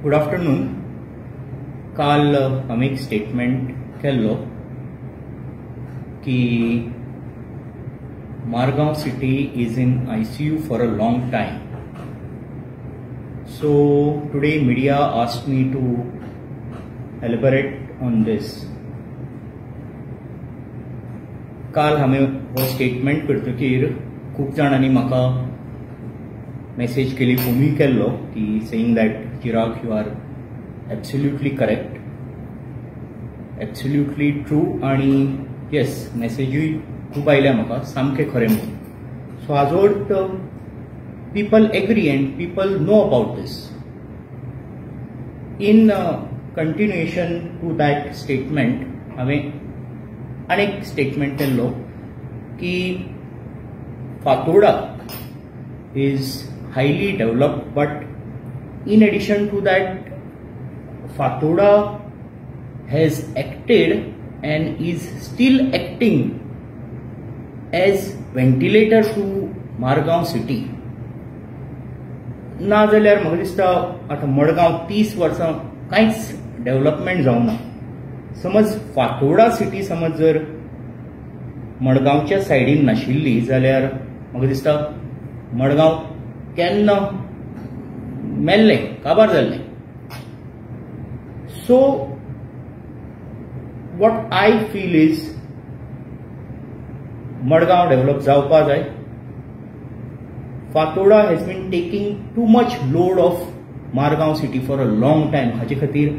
Good afternoon. काल आम्ही एक स्टेटमेंट केल्लो की Margao city is in ICU for a long time. So today media asked me to elaborate on this. काल हांवें हो स्टेटमेंट करतकीर खूब जाणांनी म्हाका मेसेज केली, फोनूय केल्लो की saying that Chirag you are absolutely correct, absolutely true, आणि येस मेसेजूय खूब आयल्या म्हाका सामकें खरें म्हणून. सो आजोड people agree and people know about this. In continuation to that statement, हमें अनेक स्टेटमेंट केल्लो की Fatorda is highly developed, but in addition to that, Fatoda has acted and is still acting as ventilator to Margaon city. ना जाल्यार म्हाका दिसता आतां मडगांव 30 वर्सां कांयच डेव्हलपमेंट जावना. समज फातोडा सिटी समज जर मडगांवच्या सायडीन नाशिल्ली जाल्यार म्हाका दिसता मडगांव केन्ना मेल्लें, काबार जाल्लें. So what I feel is Madgaon develop जावपा जाय. Fatoda has been taking too much load of Margaon city for a long time. हाचे खातीर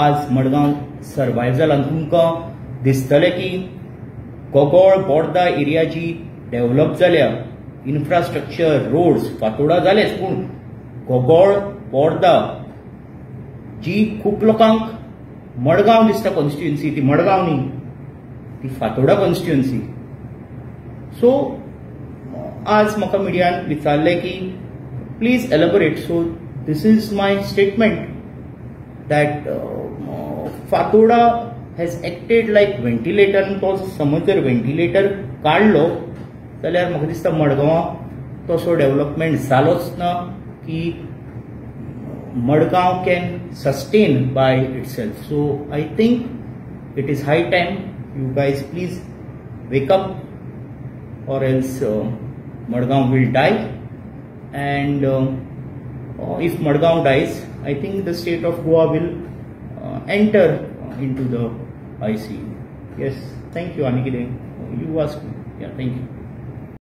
आज मडगांव सर्वाइव जाला. तुमकां दिसतलें की गोगोळ बोर्दा एरिया जी डेव्हलप जाल्या, इन्फ्रास्ट्रक्चर, रोड्स फातोडा जालेच, पूण गोगोळ बोर्दा जी खूब लोकांक मडगांव दिसता कॉन्स्टिट्युएन्सी, ती मडगांव न्ही, ती फातोडा कॉन्स्टिट्युएन्सी. सो आज म्हाका मिडियान विचारलें की please elaborate. So this is my statement that Fatorda has acted like ventilator. तो समज जर व्हेंटिलेटर काडलो जाल्यार म्हाका दिसता मडगांवां तसो डेव्हलपमेंट जालोच ना की Madgaon can sustain by itself. So I think it is hi time you guys please wake up or else Madgaon will die. And if Madgaon dies, I think the state of Goa will enter into the ICU. Yes, thank you, Anikide. You asked me. Yeah, thank you.